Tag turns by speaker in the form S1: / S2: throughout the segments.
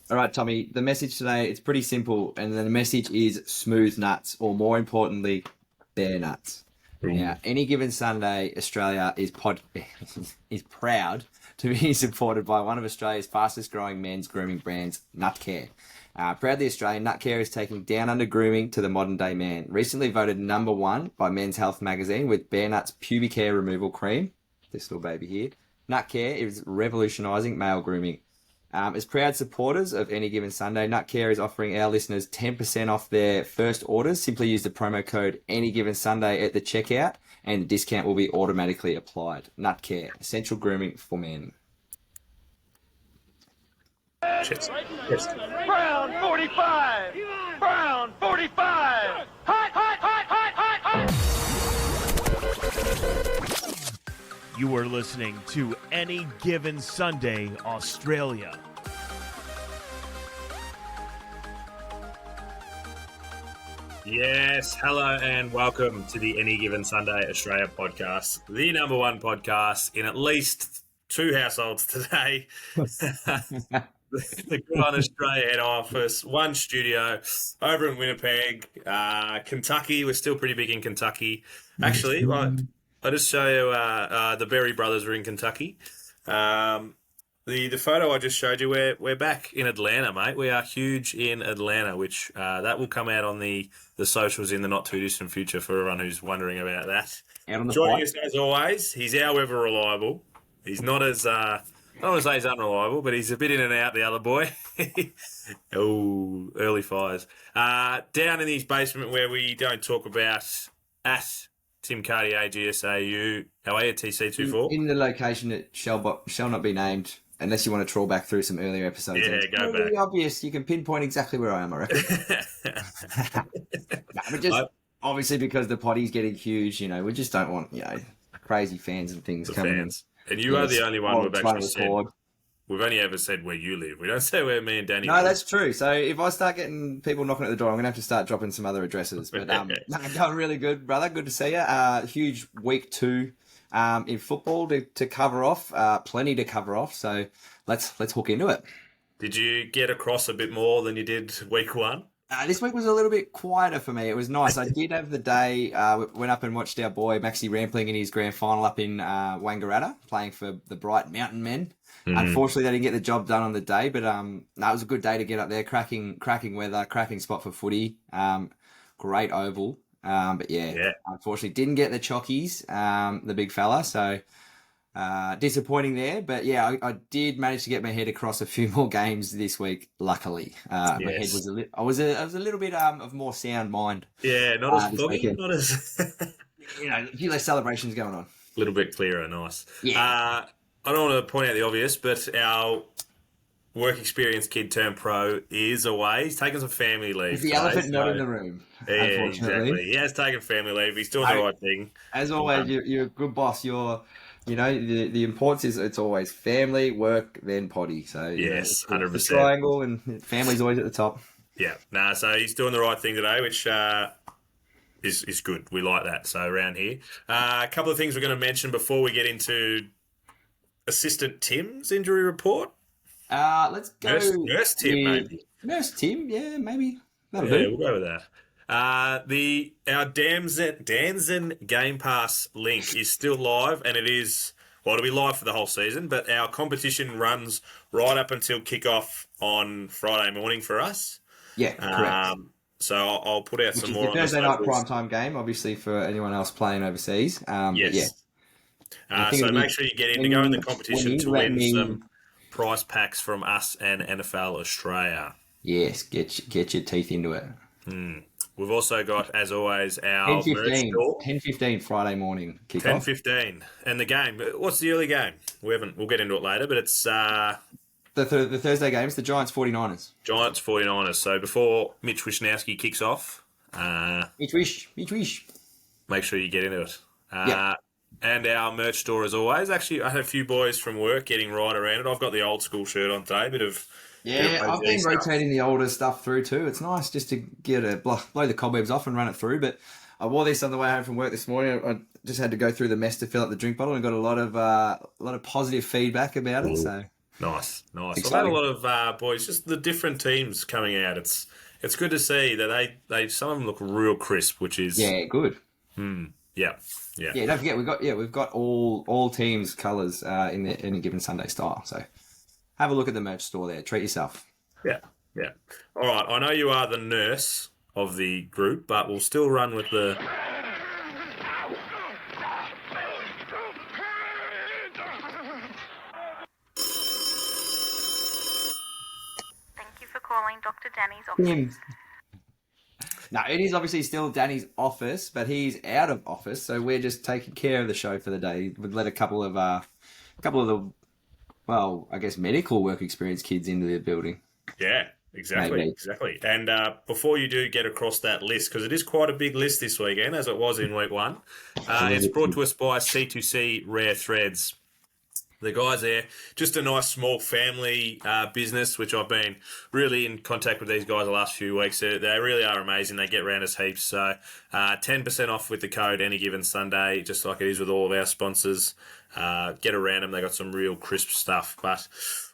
S1: All right, Tommy, the message today, it's pretty simple, and the message is smooth nuts, or more importantly, bare nuts.
S2: Ooh.
S1: Now, any given Sunday, Australia is proud to be supported by one of Australia's fastest growing men's grooming brands, Nutcare. Proudly Australian, Nutcare is taking down under grooming to the modern day man. Recently voted number one by Men's Health magazine with Bare Nuts pubic hair removal cream. This little baby here. Nutcare is revolutionising male grooming. As proud supporters of Any Given Sunday, Nutcare is offering our listeners 10% off their first orders. Simply use the promo code Any Given Sunday at the checkout, and the discount will be automatically applied. Nutcare, essential grooming for men.
S2: Cheers.
S3: Brown 45! Brown 45! Hot, hot, hot, hot, hot, hot!
S4: You are listening to Any Given Sunday, Australia.
S2: Yes, hello and welcome to the Any Given Sunday Australia podcast, the number one podcast in at least two households today. The Good on Australia head office, one studio over in Winnipeg, Kentucky. We're still pretty big in Kentucky. Actually, I'll just show you the Berry brothers are in Kentucky. The photo I just showed you, we're back in Atlanta, mate. We are huge in Atlanta, which that will come out on the socials in the not too distant future for everyone who's wondering about that.
S1: Out on the
S2: Joining
S1: flight.
S2: us as always, he's however reliable. He's not as I don't want to say he's unreliable, but he's a bit in and out, the other boy. Oh, early fires. Down in his basement where we don't talk about at Tim Carty AGSAU. How are you, TC24?
S1: In the location that shall not be named, unless you want to trawl back through some earlier episodes.
S2: Yeah,
S1: It's
S2: go
S1: pretty
S2: back.
S1: obvious. You can pinpoint exactly where I am, I reckon. No, but just obviously because the potty's getting huge, we just don't want, crazy fans and things
S2: The
S1: coming
S2: fans. And you are the only one we've
S1: trying
S2: actually
S1: to
S2: said.
S1: record.
S2: We've only ever said where you live. We don't say where me and Danny
S1: No,
S2: live.
S1: that's true. So if I start getting people knocking at the door, I'm going to have to start dropping some other addresses. But no, going really good, brother. Good to see you. Huge week 2 in football to cover off. Plenty to cover off. So let's hook into it.
S2: Did you get across a bit more than you did week 1?
S1: This week was a little bit quieter for me. It was nice. I did have the day, went up and watched our boy Maxi Rampling in his grand final up in Wangaratta, playing for the Bright Mountain Men. Unfortunately, they didn't get the job done on the day, but no, it was a good day to get up there. Cracking weather, cracking spot for footy. Great oval. But yeah, unfortunately, didn't get the chockies, the big fella. So disappointing there. But yeah, I did manage to get my head across a few more games this week. Luckily, my head was I was a little bit of more sound mind.
S2: Yeah, not as
S1: this
S2: foggy,
S1: weekend.
S2: not as
S1: A few less celebrations going on.
S2: a little bit clearer. Nice.
S1: Yeah.
S2: I don't want to point out the obvious, but our work experience kid turned pro is away. He's taken some family leave.
S1: It's the
S2: today,
S1: elephant not
S2: so-
S1: in the room.
S2: Yeah,
S1: Unfortunately,
S2: exactly. He has taken family leave. He's doing the right thing.
S1: as always, you're a good boss. The importance is it's always family, work, then potty. So
S2: Yes,
S1: it's the
S2: 100%.
S1: triangle, and family's always at the top.
S2: Yeah. So he's doing the right thing today, which is good. We like that. So around here. A couple of things we're going to mention before we get into Assistant Tim's injury report.
S1: Let's go.
S2: Nurse Tim, maybe.
S1: Nurse Tim, yeah, maybe. That'll
S2: Yeah,
S1: do.
S2: we'll go with that. Our Danzen Game Pass link is still live, and it'll be live for the whole season, but our competition runs right up until kickoff on Friday morning for us.
S1: Yeah, correct.
S2: So I'll put out
S1: Which
S2: some
S1: is
S2: more
S1: the
S2: on the
S1: Thursday night
S2: socials.
S1: primetime game, obviously for anyone else playing overseas.
S2: Yes.
S1: Yeah. I think
S2: So
S1: it'll
S2: make
S1: be-
S2: sure you get in to go in the competition
S1: when
S2: to
S1: you let
S2: win
S1: me-
S2: some prize packs from us and NFL Australia.
S1: Yes, get your teeth into it.
S2: We've also got, as always, our merch
S1: 10:15,
S2: store.
S1: 10:15 Friday morning kickoff.
S2: 10:15. And the game. What's the early game? We'll get into it later, but it's
S1: The Thursday games, the Giants 49ers.
S2: Giants 49ers. So before Mitch Wishnowski kicks off,
S1: Each wish.
S2: make sure you get into it.
S1: Yeah.
S2: And our merch store, as always. Actually, I had a few boys from work getting right around it. I've got the old school shirt on today, bit of
S1: I've been
S2: stuff.
S1: rotating the older stuff through too. It's nice just to blow the cobwebs off and run it through. But I wore this on the way home from work this morning. I just had to go through the mess to fill up the drink bottle and got a lot of positive feedback about it. So
S2: Nice. I've had a
S1: Exciting.
S2: lot of boys, just the different teams coming out. It's good to see that they some of them look real crisp, which is
S1: Yeah, good.
S2: yeah.
S1: Yeah, don't forget we've got all teams' colours in any given Sunday style. So have a look at the merch store there. Treat yourself.
S2: Yeah. All right. I know you are the nurse of the group, but we'll still run with the.
S5: Thank you for calling Dr. Danny's office.
S1: No, it is obviously still Danny's office, but he's out of office, so we're just taking care of the show for the day. We'd let a couple of the, well, I guess medical work experience kids into the building.
S2: Yeah, exactly,
S1: Maybe.
S2: exactly. And before you do get across that list, because it is quite a big list this weekend, as it was in week one, it's brought to us by C2C Rare Threads. The guys there, just a nice small family business, which I've been really in contact with these guys the last few weeks. They really are amazing. They get round us heaps. So 10% off with the code Any Given Sunday, just like it is with all of our sponsors. Get around them. They got some real crisp stuff. But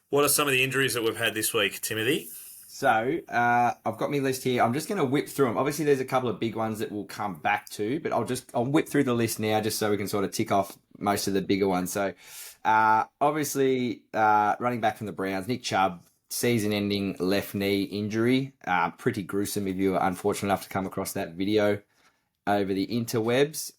S2: what are some of the injuries that we've had this week, Timothy?
S1: So I've got my list here. I'm just going to whip through them. Obviously, there's a couple of big ones that we'll come back to, but I'll whip through the list now just so we can sort of tick off most of the bigger ones. So obviously, running back from the Browns, Nick Chubb, season-ending left knee injury. Pretty gruesome if you were unfortunate enough to come across that video over the interwebs.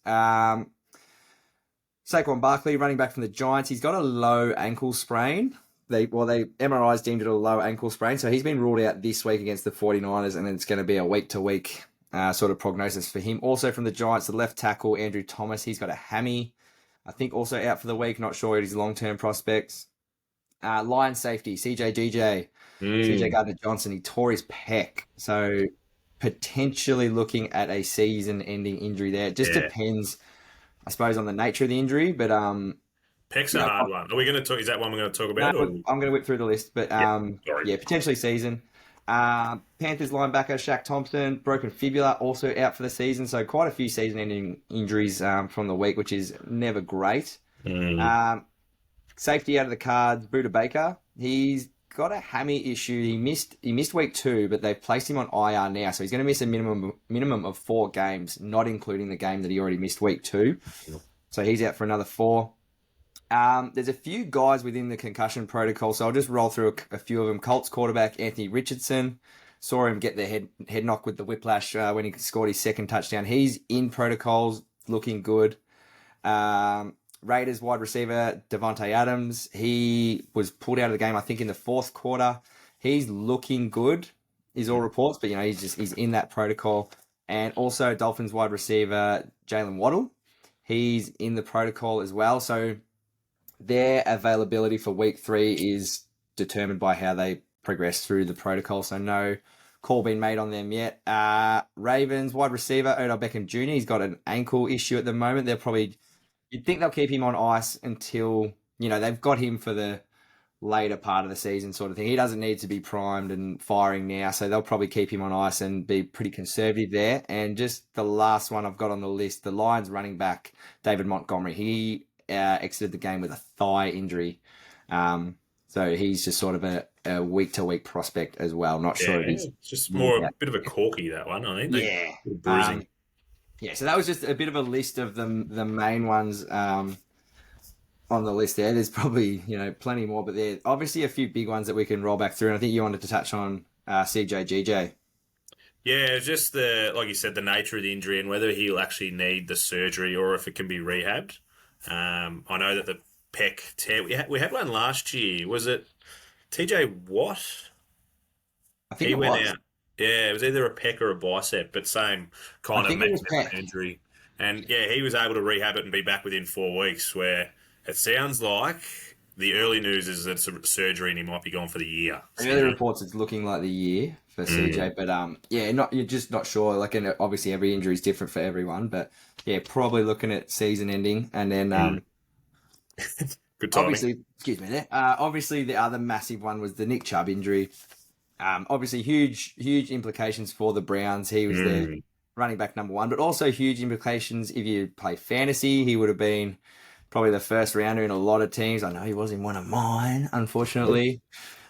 S1: Saquon Barkley, running back from the Giants, he's got a low ankle sprain. MRI's deemed it a low ankle sprain, so he's been ruled out this week against the 49ers, and it's going to be a week-to-week sort of prognosis for him. Also from the Giants, the left tackle, Andrew Thomas, he's got a hammy. I think also out for the week, not sure his long-term prospects. Lions safety, CJ Gardner-Johnson, he tore his pec. So potentially looking at a season-ending injury there. It just depends, I suppose, on the nature of the injury. But
S2: Pec's a hard one. Are we going to talk? Is that one we're going to talk about?
S1: no, I'm going to whip through the list. But potentially season. Panthers linebacker Shaq Thompson, broken fibula, also out for the season. So quite a few season-ending injuries from the week, which is never great. Safety out of the cards, Buda Baker. He's got a hammy issue. He missed week 2, but they've placed him on IR now. So he's going to miss a minimum of 4 games, not including the game that he already missed week 2. So he's out for another 4. There's a few guys within the concussion protocol, so I'll just roll through a few of them. Colts quarterback Anthony Richardson, saw him get the head knock with the whiplash when he scored his second touchdown. He's in protocols, looking good. Raiders wide receiver Devontae Adams, he was pulled out of the game, I think, in the 4th quarter. He's looking good, is all reports, but he's in that protocol. And also Dolphins wide receiver Jalen Waddle, he's in the protocol as well. So their availability for week 3 is determined by how they progress through the protocol. So no call been made on them yet. Ravens wide receiver Odell Beckham Jr., he's got an ankle issue at the moment. You'd think they'll keep him on ice until, they've got him for the later part of the season sort of thing. He doesn't need to be primed and firing now, so they'll probably keep him on ice and be pretty conservative there. And just the last one I've got on the list, the Lions running back David Montgomery. He exited the game with a thigh injury. So he's just sort of a week-to-week prospect as well. Not sure if he's...
S2: It's just more a bit of a corky, that one, I think.
S1: Yeah.
S2: Bruising.
S1: So that was just a bit of a list of the main ones on the list there. There's probably, plenty more, but there are obviously a few big ones that we can roll back through. And I think you wanted to touch on CJGJ.
S2: Yeah, just like you said, the nature of the injury and whether he'll actually need the surgery or if it can be rehabbed. I know that the pec tear, we had one last year. Was it TJ Watt?
S1: I think
S2: he
S1: it
S2: went
S1: was.
S2: out. Yeah, it was either a pec or a bicep, but same kind of mechanism injury. And yeah, he was able to rehab it and be back within 4 weeks, where it sounds like the early news is that it's a surgery and he might be gone for the year.
S1: Early reports, it's looking like the year for CJ, but you're just not sure. Like, and obviously every injury is different for everyone, but yeah, probably looking at season ending, and then
S2: good timing.
S1: Obviously, excuse me there. Obviously, the other massive one was the Nick Chubb injury. Obviously, huge implications for the Browns. He was their running back number 1, but also huge implications if you play fantasy. He would have been probably the first rounder in a lot of teams. I know he was in one of mine, unfortunately.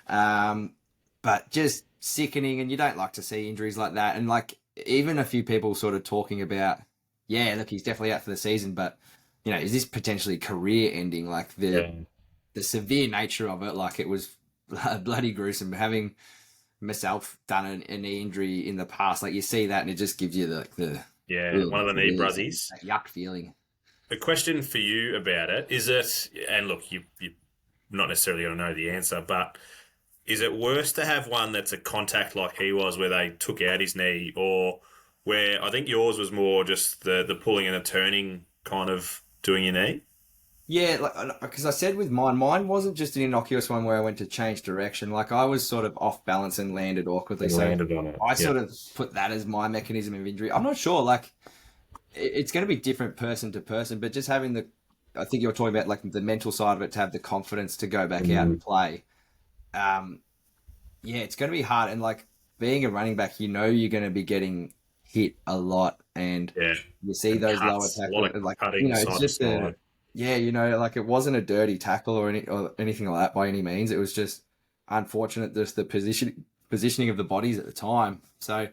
S1: But just sickening, and you don't like to see injuries like that. And like even a few people sort of talking about, yeah, look, he's definitely out for the season, but is this potentially career ending? Like the severe nature of it, like it was bloody gruesome. Having myself done a knee injury in the past, like you see that, and it just gives you
S2: one of the knee bruzzies.
S1: That yuck feeling.
S2: A question for you about it is it, and look, you're not necessarily going to know the answer, but is it worse to have one that's a contact like he was, where they took out his knee, or where I think yours was more just the pulling and the turning kind of doing your knee?
S1: Yeah, like because I said with mine wasn't just an innocuous one where I went to change direction. Like I was sort of off balance and landed awkwardly.
S2: Landed on it.
S1: I sort of put that as my mechanism of injury. I'm not sure. Like it's going to be different person to person, but just having I think you're talking about like the mental side of it, to have the confidence to go back out and play. It's going to be hard. And like being a running back, you're going to be getting hit a lot, and you see those lower tackles, like it's just like it wasn't a dirty tackle or anything like that by any means. It was just unfortunate, just the positioning of the bodies at the time. So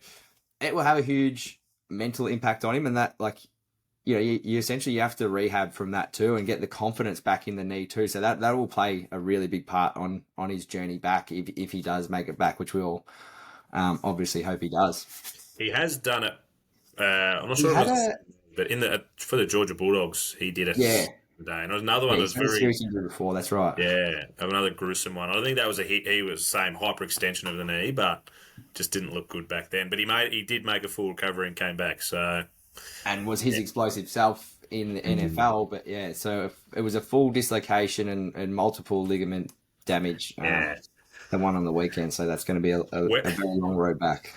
S1: it will have a huge mental impact on him, and that you essentially have to rehab from that too, and get the confidence back in the knee too. So that will play a really big part on his journey back if he does make it back, which we all obviously hope he does.
S2: He has done it. I'm not sure, but for the Georgia Bulldogs, he did it.
S1: Yeah.
S2: Today. And another one that was very
S1: serious injury before. That's right.
S2: Yeah, another gruesome one. I think that was a hit. He was same hyperextension of the knee, but just didn't look good back then. But he did make a full recovery and came back. So,
S1: and was his explosive self in the NFL. But yeah, so it was a full dislocation and multiple ligament damage. The one on the weekend. So that's going to be a very long road back.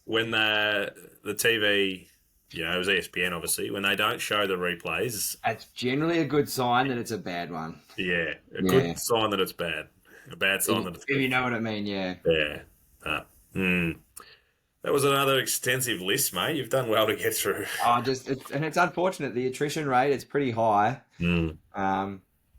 S2: When the TV. It was ESPN, obviously. When they don't show the replays...
S1: That's generally a good sign that it's a bad one.
S2: Yeah, good sign that it's bad. A bad sign that it's good.
S1: If you know what I mean, yeah.
S2: Yeah. That was another extensive list, mate. You've done well to get through.
S1: And it's unfortunate. The attrition rate is pretty high. And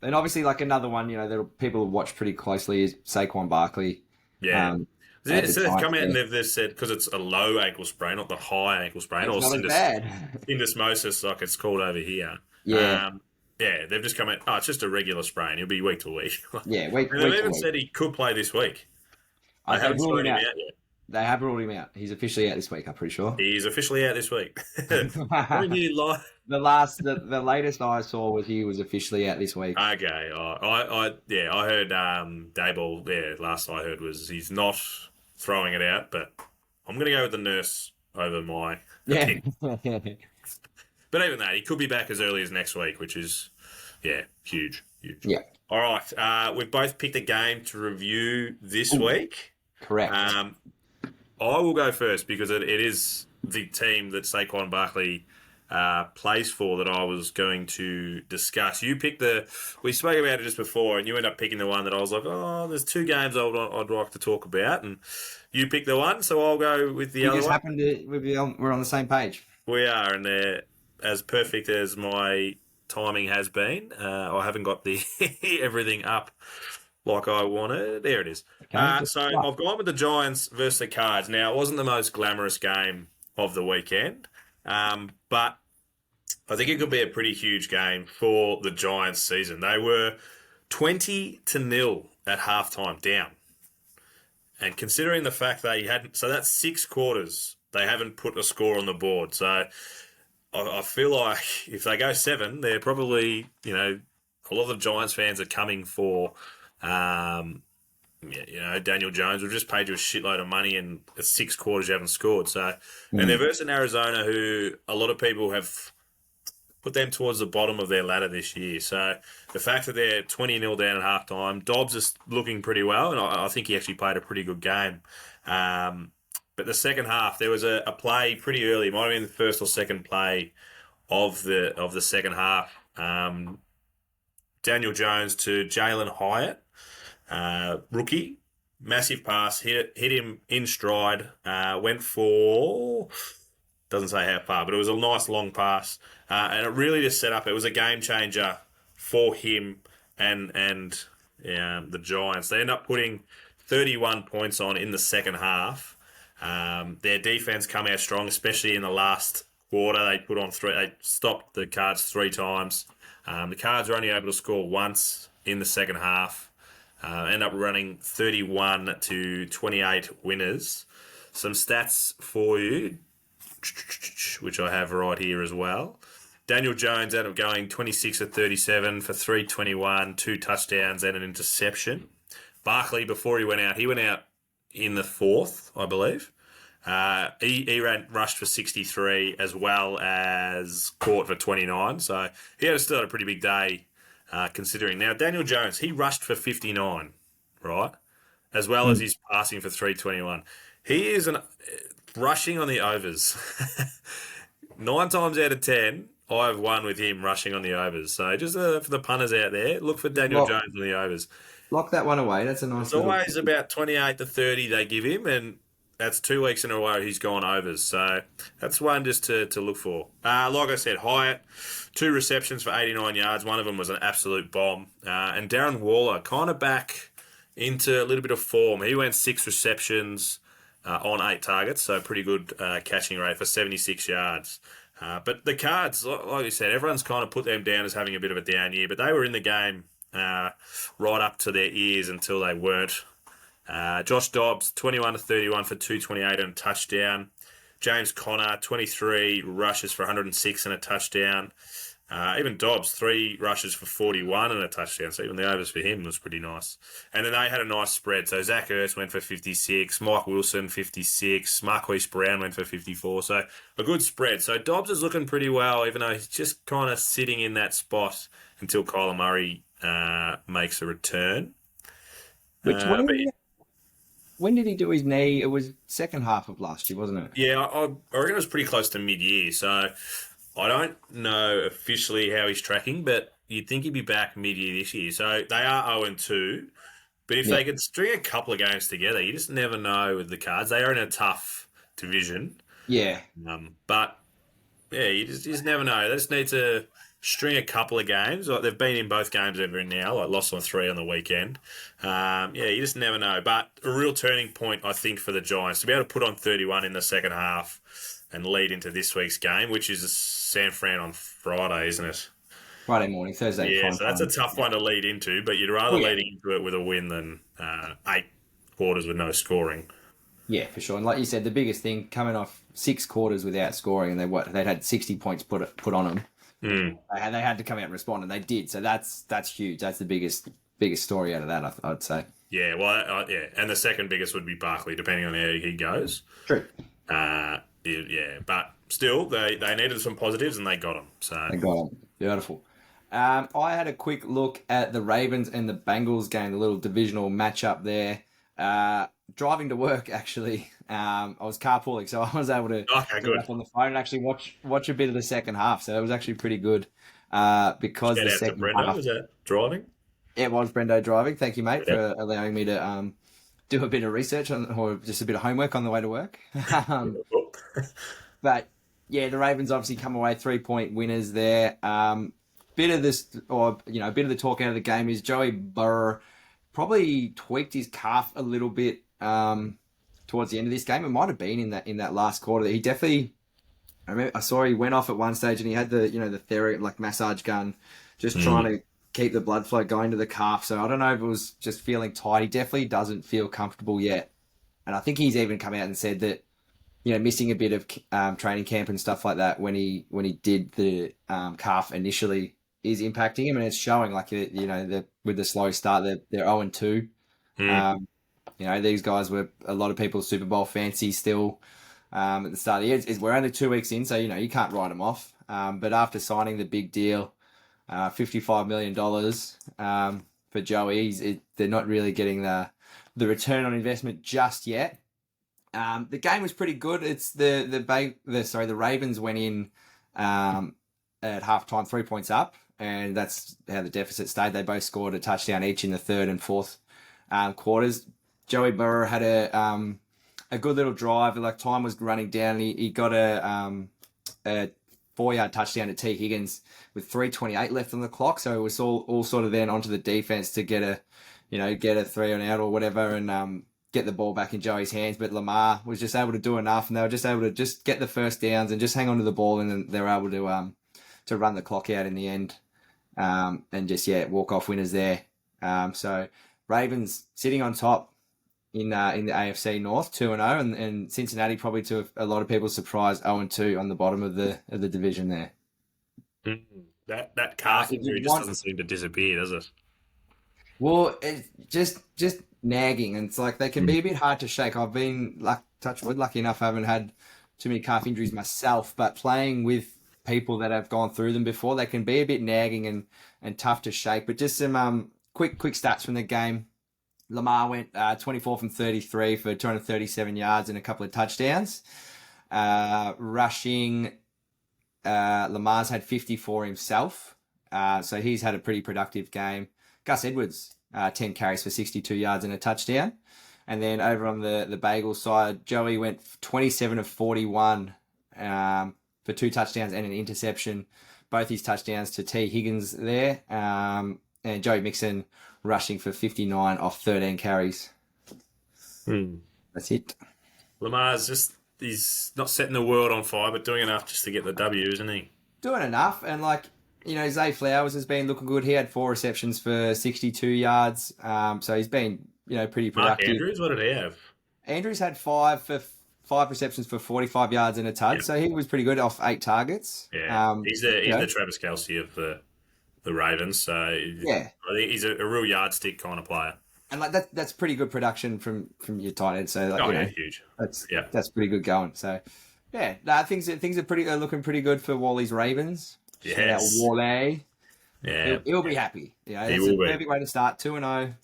S1: obviously, like another one, that people have watched pretty closely is Saquon Barkley.
S2: Yeah. They've come out and they've said, because it's a low ankle sprain, not the high ankle sprain, or syndesmosis, like it's called over here.
S1: Yeah.
S2: They've just come out, it's just a regular sprain. He'll be week to week.
S1: Week
S2: and they've even said he could play this week. They haven't ruled him out yet.
S1: They have ruled him out. He's officially out this week, I'm pretty sure.
S2: He's officially out this week.
S1: The latest I saw was he was officially out this week.
S2: Okay. I heard Dayball, last I heard was he's not throwing it out, but I'm going to go with the nurse over my opinion. But even that, he could be back as early as next week, which is, huge.
S1: Yeah.
S2: All right. We've both picked a game to review this week.
S1: Correct.
S2: I will go first because it is the team that Saquon Barkley plays for that I was going to discuss. We spoke about it just before, and you ended up picking the one that I was like, there's two games I'd like to talk about, and you picked the one, so I'll go with the other one.
S1: We're on the same page.
S2: We are, and they're as perfect as my timing has been. I haven't got the everything up like I wanted. There it is. So I've gone with the Giants versus the Cards. Now, it wasn't the most glamorous game of the weekend, but I think it could be a pretty huge game for the Giants season. They were 20-0 at halftime down. And considering the fact so that's 6 quarters, they haven't put a score on the board. So I feel like if they go 7, they're probably, a lot of the Giants fans are coming for, Daniel Jones. We've just paid you a shitload of money and it's 6 quarters you haven't scored. So, and they're versus Arizona, who a lot of people have put them towards the bottom of their ladder this year. So the fact that they're 20-0 down at halftime, Dobbs is looking pretty well, and I think he actually played a pretty good game. But the second half, there was a play pretty early. It might have been the first or second play of the second half. Daniel Jones to Jalen Hyatt, rookie, massive pass, hit him in stride, went for, doesn't say how far, but it was a nice long pass, and it really just set up. It was a game changer for him and the Giants. They end up putting 31 points on in the second half. Their defense come out strong, especially in the last quarter. They stopped the Cards 3 times. The Cards were only able to score once in the second half. End up running 31-28 winners. Some stats for you, which I have right here as well. Daniel Jones ended up going 26 of 37 for 321, 2 touchdowns and an interception. Barkley, before he went out in the fourth, I believe. He rushed for 63 as well as caught for 29. So he still had a pretty big day considering. Now, Daniel Jones, he rushed for 59, right? As well as he's passing for 321. He is rushing on the overs. 9 times out of 10, I've won with him rushing on the overs. So just for the punters out there, look for Daniel Jones on the overs.
S1: Lock that one away. That's a nice.
S2: It's always about 28 to 30 they give him, and that's 2 weeks in a row he's gone overs. So that's one just to look for. Like I said, Hyatt, 2 receptions for 89 yards. One of them was an absolute bomb. And Darren Waller kind of back into a little bit of form. He went 6 receptions on 8 targets, so pretty good catching rate for 76 yards. But the Cards, like you said, everyone's kind of put them down as having a bit of a down year, but they were in the game right up to their ears until they weren't. Josh Dobbs, 21 to 31 for 228 and a touchdown. James Conner, 23 rushes for 106 and a touchdown. Even Dobbs, 3 rushes for 41 and a touchdown. So even the overs for him was pretty nice. And then they had a nice spread. So Zach Ertz went for 56, Mike Wilson 56, Marquise Brown went for 54. So a good spread. So Dobbs is looking pretty well, even though he's just kind of sitting in that spot until Kyler Murray makes a return.
S1: When did he do his knee? It was second half of last year, wasn't it?
S2: Yeah, I reckon it was pretty close to mid-year. So I don't know officially how he's tracking, but you'd think he'd be back mid-year this year. So they are 0-2. But if they could string a couple of games together, you just never know with the Cards. They are in a tough division.
S1: Yeah.
S2: But, yeah, you just never know. They just need to string a couple of games. Like they've been in both games ever in now, like lost on 3 on the weekend. You just never know. But a real turning point, I think, for the Giants to be able to put on 31 in the second half and lead into this week's game, which is San Fran on Friday, isn't it?
S1: Friday morning, Thursday.
S2: Yeah, so that's a tough one to lead into, but you'd rather lead into it with a win than 8 quarters with no scoring.
S1: Yeah, for sure. And like you said, the biggest thing, coming off 6 quarters without scoring, and they'd had 60 points put on them. They had to come out and respond, and they did. So that's huge. That's the biggest story out of that, I'd say.
S2: Yeah, well, and the second biggest would be Barkley, depending on how he goes.
S1: True.
S2: But still, they needed some positives, and they got them. So
S1: they got them. Beautiful. I had a quick look at the Ravens and the Bengals game, the little divisional matchup there. Driving to work, actually, I was carpooling, so I was able to get up on the phone and actually watch a bit of the second half. So it was actually pretty good because the second half.
S2: Was that driving?
S1: It was Brendo driving. Thank you, mate, for allowing me to do a bit of research or just a bit of homework on the way to work. But yeah, the Ravens obviously come away 3-point winners there. Bit of the talk out of the game is Joey Burrow probably tweaked his calf a little bit towards the end of this game. It might have been in that last quarter. He definitely, I saw he went off at one stage and he had the Thera like massage gun, just trying to keep the blood flow going to the calf. So I don't know if it was just feeling tight. He definitely doesn't feel comfortable yet, and I think he's even come out and said that missing a bit of training camp and stuff like that when he did the calf initially is impacting him, and it's showing. Like with the slow start, they're 0-2. These guys were a lot of people's Super Bowl fancy still at the start of the year. We're only 2 weeks in, so you can't write them off. But after signing the big deal, $55 million for Joey, they're not really getting the return on investment just yet. The game was pretty good. It's the Ravens went in at halftime 3 points up, and that's how the deficit stayed. They both scored a touchdown each in the third and fourth quarters. Joey Burrow had a good little drive. Like time was running down. He got a 4-yard touchdown to T. Higgins with 3:28 left on the clock. So it was all sort of then onto the defense to get a 3 and out or whatever, and get the ball back in Joey's hands. But Lamar was just able to do enough, and they were just able to just get the first downs and just hang on to the ball, and then they were able to run the clock out in the end, and just walk off winners there. So Ravens sitting on top in the AFC North, 2-0, and Cincinnati probably to a lot of people's surprise 0-2 on the bottom of the division there.
S2: That calf injury just doesn't seem to disappear, does it?
S1: Well, it's just nagging, and it's like they can be a bit hard to shake. I've been touch wood, lucky enough I haven't had too many calf injuries myself, but playing with people that have gone through them before, they can be a bit nagging and tough to shake. But just some quick stats from the game. Lamar went 24 from 33 for 237 yards and a couple of touchdowns. Rushing, Lamar's had 54 himself, so he's had a pretty productive game. Gus Edwards, 10 carries for 62 yards and a touchdown. And then over on the Bagel side, Joey went 27 of 41 for 2 touchdowns and an interception. Both his touchdowns to T. Higgins there. And Joey Mixon rushing for 59 off 13 carries. That's it.
S2: Lamar's he's not setting the world on fire, but doing enough just to get the W, isn't he?
S1: Doing enough. And Zay Flowers has been looking good. He had 4 receptions for 62 yards. So he's been, pretty productive.
S2: Mark Andrews, what did he have?
S1: Andrews had 5 receptions for 45 yards and a touch. Yep. So he was pretty good off 8 targets.
S2: Yeah. He's the Travis Kelce of the Ravens. So I think he's a real yardstick kind of player.
S1: And that's pretty good production from your tight end. So
S2: huge.
S1: That's pretty good going. So things are looking pretty good for Wally's Ravens.
S2: Yes.
S1: So Wally.
S2: Yeah.
S1: He'll be happy.
S2: He will be.
S1: Perfect way to start 2-0.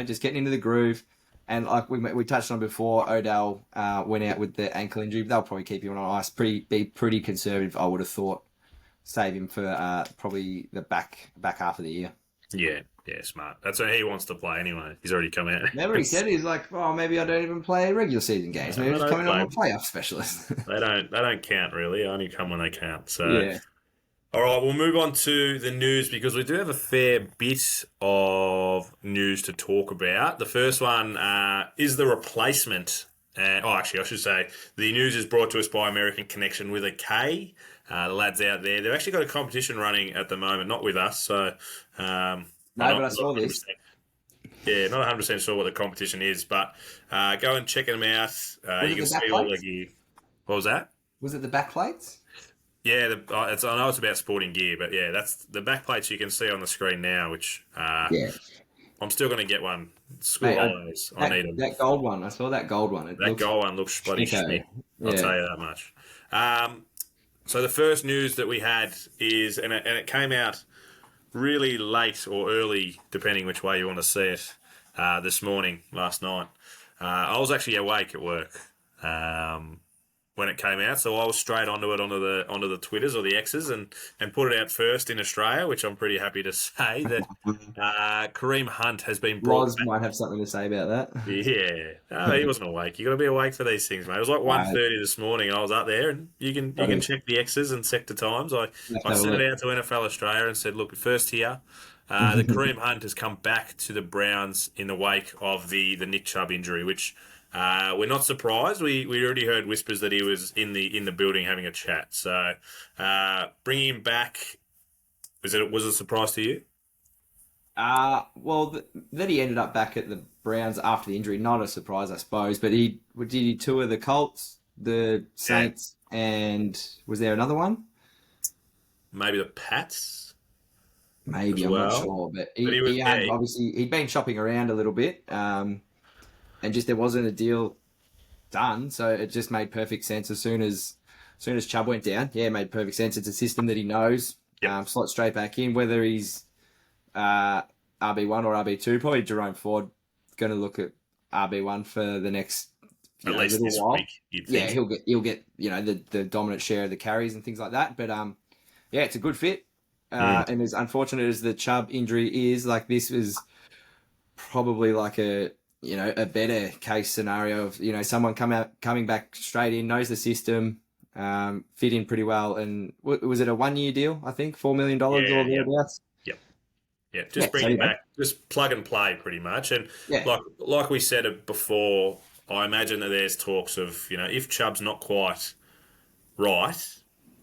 S1: Just getting into the groove. And like we touched on before, Odell went out with the ankle injury. They'll probably keep him on ice. Be pretty conservative, I would have thought. Save him for probably the back half of the year.
S2: Yeah, smart. That's what he wants to play anyway. He's already come out.
S1: Remember he said he's like, maybe I don't even play regular season games. Maybe I'm coming on a playoff specialist.
S2: They don't count really. They only come when they count. So
S1: yeah.
S2: All right, we'll move on to the news because we do have a fair bit of news to talk about. The first one is the replacement. Actually, I should say the news is brought to us by American Connection with a K. The lads out there, they've actually got a competition running at the moment, not with us. So,
S1: but I saw this.
S2: Yeah, not 100% sure what the competition is, but go and check them out. You can see all the gear. What was that?
S1: Was it the backplates?
S2: Yeah, I know it's about sporting gear, but yeah, that's the backplates you can see on the screen now, which I'm still going to get one. School holidays, I need them.
S1: That gold one, I saw that gold one.
S2: Gold one looks bloody shit. I'll tell you that much. So the first news that we had is, and it came out really late or early, depending which way you want to see it, last night. I was actually awake at work when it came out, so I was straight onto the Twitters or the X's and put it out first in Australia, which I'm pretty happy to say that Kareem Hunt has been brought back.
S1: Might have something to say about that.
S2: Yeah, he wasn't awake. You got to be awake for these things, mate. It was like 1:30 this morning. I was up there, and you can check the X's and sector times. I sent it out to NFL Australia and said, look, first here. The Kareem Hunt has come back to the Browns in the wake of the Nick Chubb injury, which we're not surprised. We already heard whispers that he was in the building having a chat. So bringing him back, was it a surprise to you?
S1: Well, that he ended up back at the Browns after the injury, not a surprise, I suppose. But did he tour the Colts, the Saints, and was there another one? Maybe
S2: the Pats.
S1: Maybe, I'm not sure. But he had obviously he'd been shopping around a little bit. And just there wasn't a deal done, so it just made perfect sense as soon as Chubb went down. Yeah, it made perfect sense. It's a system that he knows. Slot straight back in, whether he's RB1 or RB2. Probably Jerome Ford going to look at RB1 for the next
S2: at least
S1: little
S2: this
S1: while.
S2: Week, you'd think.
S1: Yeah, he'll get the dominant share of the carries and things like that. But it's a good fit. And as unfortunate as the Chubb injury is, like this was probably like a better case scenario of, someone coming back straight in, knows the system, fit in pretty well. And was it a 1-year deal? I think $4 million or thereabouts.
S2: Yeah, just bring him back, just plug and play pretty much. And like we said it before, I imagine that there's talks of, if Chubb's not quite right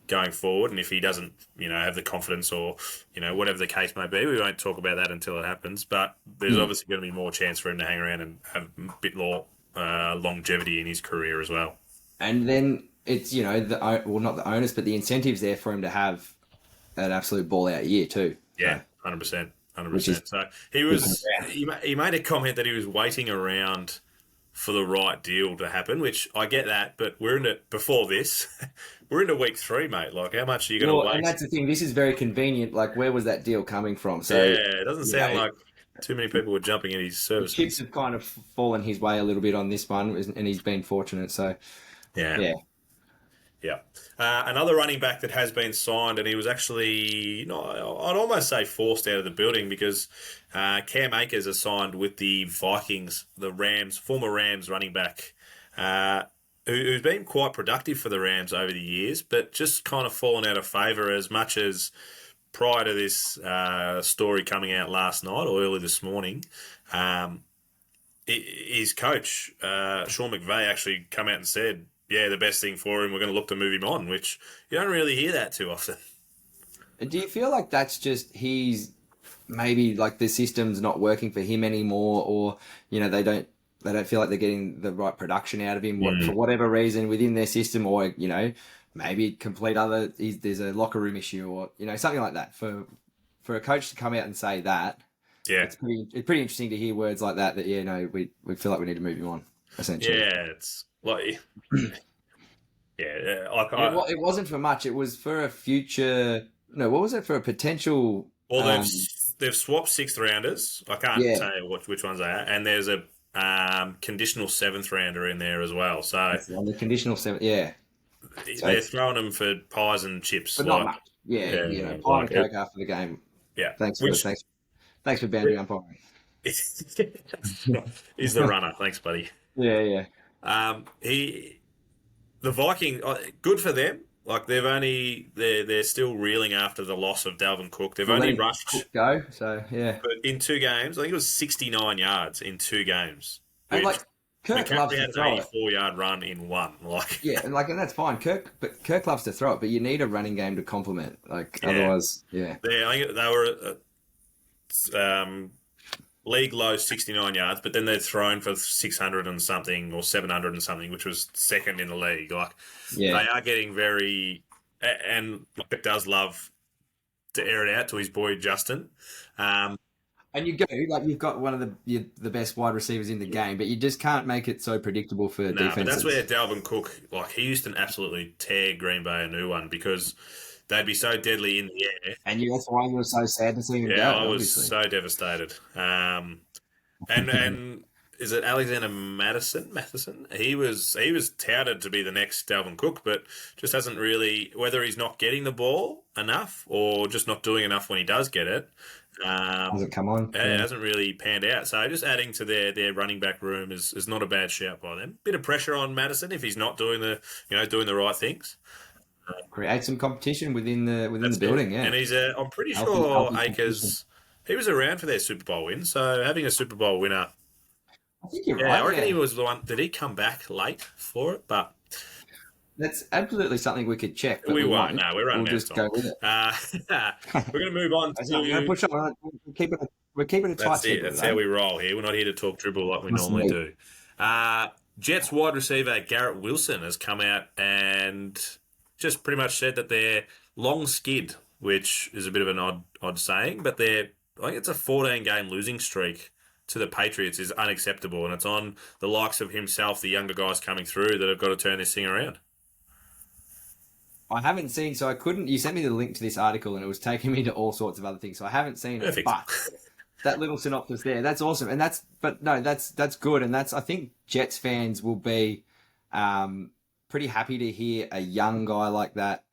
S2: going forward, and if he doesn't, have the confidence or, whatever the case may be, we won't talk about that until it happens. But there's obviously going to be more chance for him to hang around and have a bit more longevity in his career as well.
S1: And then it's, not the onus, but the incentives there for him to have an absolute ball-out year too.
S2: Yeah, 100%. 100%. So he made a comment that he was waiting around for the right deal to happen, which I get that, but we're into week 3, mate. Like, how much are you going to wait?
S1: And that's the thing. This is very convenient. Like, where was that deal coming from? So
S2: it doesn't sound like too many people were jumping in his services.
S1: The chips have kind of fallen his way a little bit on this one, and he's been fortunate. So,
S2: yeah. Another running back that has been signed, and he was actually, I'd almost say forced out of the building because Cam Akers is signed with the Vikings, the Rams, former Rams running back, who's been quite productive for the Rams over the years, but just kind of fallen out of favour as much as prior to this story coming out last night or early this morning. His coach, Sean McVay, actually come out and said, the best thing for him, we're going to look to move him on, which you don't really hear that too often.
S1: Do you feel like that's just he's maybe like the system's not working for him anymore, or they don't feel like they're getting the right production out of him for whatever reason within their system, or maybe there's a locker room issue, or something like that. For a coach to come out and say that, it's pretty interesting to hear words like that. That we feel like we need to move him on. Essentially,
S2: it's. Like,
S1: it wasn't for much. It was for a future. No, what was it for a potential?
S2: Well, they've swapped 6th rounders. I can't tell you which ones they are, and there's a conditional 7th rounder in there as well. So
S1: on the conditional 7th,
S2: they're throwing them for pies and chips,
S1: but not much. Pie and Coke after the game.
S2: Yeah,
S1: thanks for boundary umpiring.
S2: He's the runner. Thanks, buddy.
S1: Yeah.
S2: The Vikings, good for them. Like they're still reeling after the loss of Dalvin Cook. They've only rushed
S1: Cook go. So
S2: but in 2 games, I think it was 69 yards in 2 games.
S1: And Kirk loves to throw it.
S2: 84-yard run in 1.
S1: And that's fine. Kirk loves to throw it, but you need a running game to complement. Otherwise,
S2: I think they were. League low 69 yards, but then they're thrown for 600 and something or 700 and something, which was 2nd in the league. They are getting very, and it does love to air it out to his boy Justin. And
S1: you've got one of the best wide receivers in the game, but you just can't make it so predictable for defenses.
S2: But that's where Dalvin Cook, he used to absolutely tear Green Bay a new one because they'd be so deadly in the air.
S1: And that's why you were so sad to see him go.
S2: Yeah, I was so devastated. And is it Alexander Matheson? He was touted to be the next Dalvin Cook, but just hasn't really, whether he's not getting the ball enough or just not doing enough when he does get it.
S1: Hasn't come on.
S2: It hasn't really panned out. So just adding to their running back room is not a bad shout by them. Bit of pressure on Madison if he's not doing the right things.
S1: Create some competition within the building,
S2: And he's I'm pretty sure Akers, he was around for their Super Bowl win. So having a Super Bowl winner,
S1: I think you're right.
S2: I reckon he was the one. Did he come back late for it? But
S1: that's absolutely something we could check. But
S2: we won't. No, we're running
S1: out of time. We'll just go with it.
S2: We're going to move on.
S1: We're going to push on. We're keeping it tight.
S2: That's how we roll here. We're not here to talk dribble like we normally do. Jets wide receiver Garrett Wilson has come out and just pretty much said that they're long skid, which is a bit of an odd saying, but I think it's a 14-game losing streak to the Patriots is unacceptable, and it's on the likes of himself, the younger guys coming through, that have got to turn this thing around.
S1: I haven't seen, so I couldn't. You sent me the link to this article, and it was taking me to all sorts of other things, so I haven't seen it. But that little synopsis there, that's awesome, and that's good, and I think Jets fans will be pretty happy to hear a young guy like that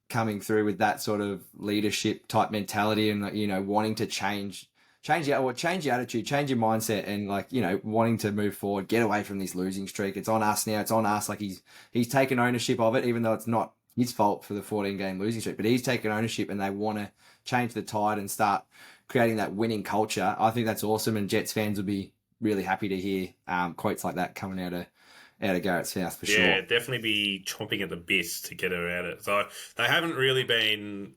S1: coming through with that sort of leadership type mentality and wanting to change change your attitude, change your mindset, and like, you know, wanting to move forward, get away from this losing streak. It's on us now. It's on us. Like he's taken ownership of it, even though it's not his fault for the 14-game losing streak. But he's taken ownership, and they want to change the tide and start creating that winning culture. I think that's awesome, and Jets fans will be really happy to hear quotes like that coming out of Garrett's mouth for sure.
S2: Yeah, definitely be chomping at the bit to get her out of it. So they haven't really been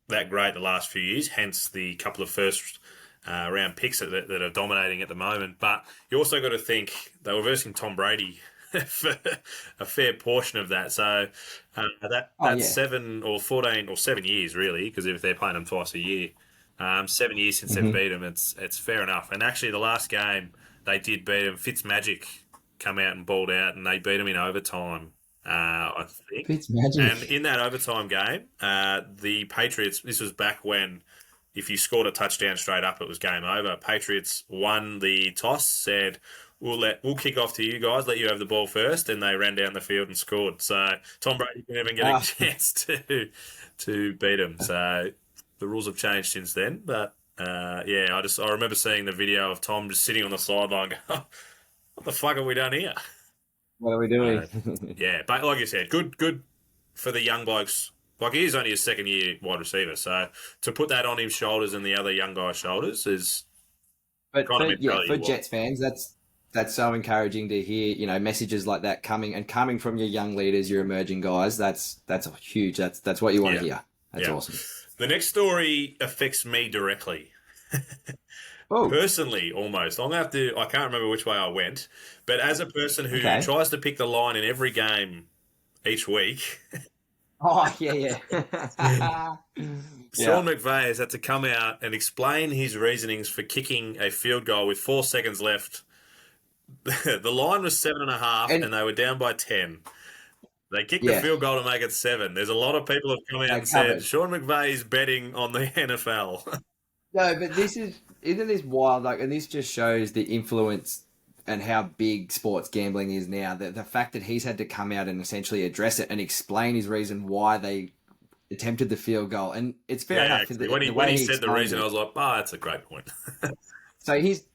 S2: that great the last few years, hence the couple of first round picks that are dominating at the moment. But you also got to think they were versing Tom Brady for a fair portion of that. So that's 7 or 14 or 7 years really, because if they're playing them twice a year, 7 years since they've beat them, it's fair enough. And actually, the last game they did beat them. Fitzmagic come out and balled out, and they beat them in overtime. I think.
S1: Fitzmagic.
S2: And in that overtime game, the Patriots. This was back when, if you scored a touchdown straight up, it was game over. Patriots won the toss, said, We'll kick off to you guys, let you have the ball first, and they ran down the field and scored. So Tom Brady didn't even get a chance to beat him. So the rules have changed since then. But I remember seeing the video of Tom just sitting on the sideline going, what the fuck have we done here?
S1: What are we doing?
S2: Yeah, but like you said, good for the young blokes. Like, he is only his second year wide receiver, so to put that on his shoulders and the other young guy's shoulders is
S1: But for Jets fans, that's so encouraging to hear, you know, messages like that coming from your young leaders, your emerging guys. That's huge. That's what you want to hear. That's awesome.
S2: The next story affects me directly. Personally, almost. I can't remember which way I went, but as a person who tries to pick the line in every game each week.
S1: Oh, yeah.
S2: Sean McVay has had to come out and explain his reasonings for kicking a field goal with 4 seconds left. The line was 7.5, and they were down by 10. They kicked the field goal to make it 7. There's a lot of people who have come out and said Sean McVay is betting on the NFL.
S1: No, but isn't this wild? Like, and this just shows the influence and how big sports gambling is now. The fact that he's had to come out and essentially address it and explain his reason why they attempted the field goal. And it's fair enough.
S2: When he said the reason, I was like, that's a great point.
S1: So his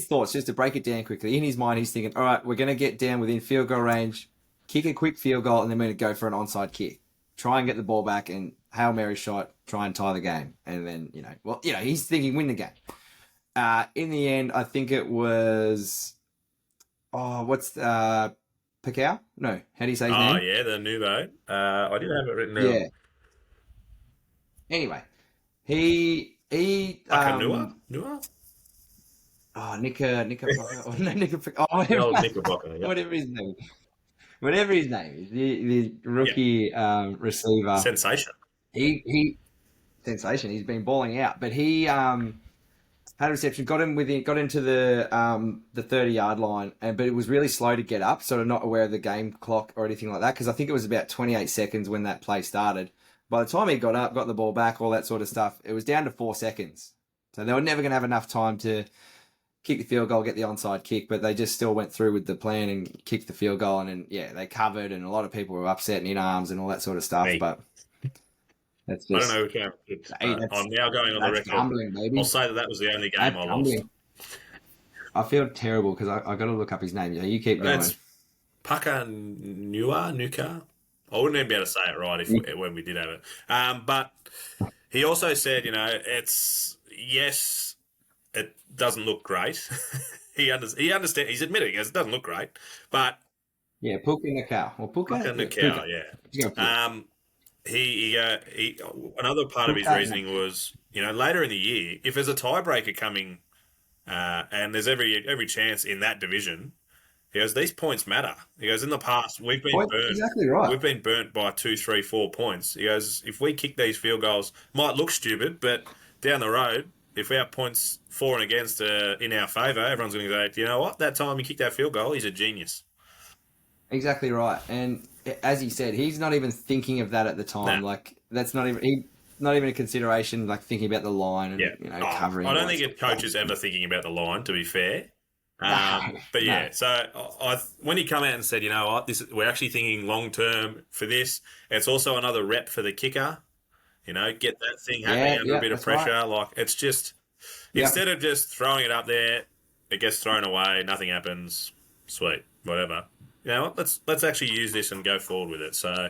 S1: thoughts, just to break it down quickly, in his mind, he's thinking, all right, we're going to get down within field goal range, kick a quick field goal, and then we're going to go for an onside kick. Try and get the ball back and Hail Mary shot, try and tie the game. And then, he's thinking win the game. In the end, I think it was, Pacquiao? No, how do you say his name?
S2: Oh, yeah, the nouveau. I didn't have it written down.
S1: Yeah. Anyway, he
S2: Nua?
S1: Oh, Knickerbocker. Whatever his name is. Whatever his name is, the rookie receiver.
S2: Sensation.
S1: He sensation. He's been balling out, but he had a reception, got into the 30-yard line, but it was really slow to get up, sort of not aware of the game clock or anything like that, because I think it was about 28 seconds when that play started. By the time he got up, got the ball back, all that sort of stuff, it was down to 4 seconds. So they were never going to have enough time to kick the field goal, get the onside kick, but they just still went through with the plan and kicked the field goal, and they covered, and a lot of people were upset and in arms and all that sort of stuff. But that's just,
S2: I don't know. I'm now going on the record.
S1: Gambling, baby.
S2: I'll say that was the only game I lost.
S1: I feel terrible because I got to look up his name. You keep going.
S2: It's Nuka. I wouldn't even be able to say it right when we did have it. But he also said, it doesn't look great. he understands. He's admitting it doesn't look great, but
S1: Puka Nakao. Well, Puka
S2: Nakao, He another part of his reasoning was, later in the year, if there's a tiebreaker coming, and there's every chance in that division, he goes, these points matter. He goes, in the past, we've been burnt.
S1: Exactly right.
S2: We've been burnt by 2, 3, 4 points. He goes, if we kick these field goals, might look stupid, but down the road, if our points for and against are in our favour, everyone's going to go, you know what? That time he kicked that field goal, he's a genius.
S1: Exactly right. And as he said, he's not even thinking of that at the time.
S2: No.
S1: Like, that's not even a consideration, like thinking about the line and covering.
S2: I don't think a coach is ever thinking about the line, to be fair. So when he come out and said, we're actually thinking long term for this. It's also another rep for the kicker. Get that thing happening under a bit of pressure. Right. Like, it's just
S1: Yep.
S2: Instead of just throwing it up there, it gets thrown away, nothing happens. Sweet, whatever. You know what? Let's actually use this and go forward with it. So,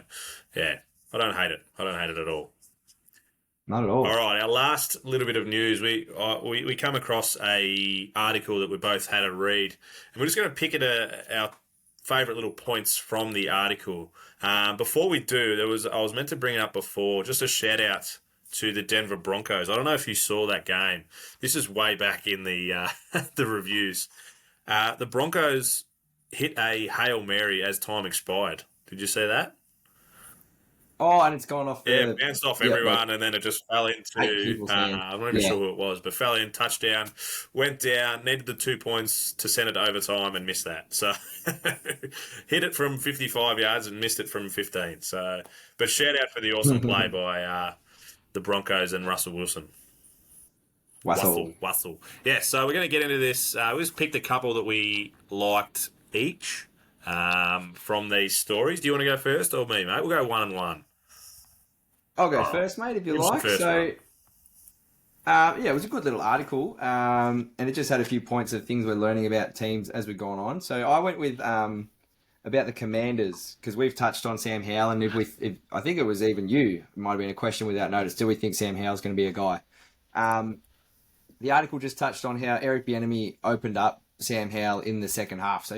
S2: yeah, I don't hate it. I don't hate it at all.
S1: Not at all.
S2: All right, our last little bit of news. We come across a article that we both had a read, and we're just going to pick at our favourite little points from the article. Before we do, I was meant to bring it up before, just a shout out to the Denver Broncos. I don't know if you saw that game. This is way back in the the reviews. The Broncos hit a Hail Mary as time expired. Did you see that?
S1: Oh, and it's gone off.
S2: Yeah, bounced off everyone, and then it just fell into. I'm not even sure who it was, but fell in, touchdown, went down, needed the 2 points to send it to overtime, and missed that. So hit it from 55 yards and missed it from 15. So, but shout out for the awesome play by the Broncos and Russell Wilson. Wassel. Yeah, so we're going to get into this. We just picked a couple that we liked each from these stories. Do you want to go first or me, mate? We'll go one and one.
S1: I'll go first, mate, if you like. So, it was a good little article, and it just had a few points of things we're learning about teams as we've gone on. So I went with about the Commanders, because we've touched on Sam Howell, and if I think it was even you, it might have been a question without notice, do we think Sam Howell's going to be a guy? The article just touched on how Eric Bieniemy opened up Sam Howell in the second half. So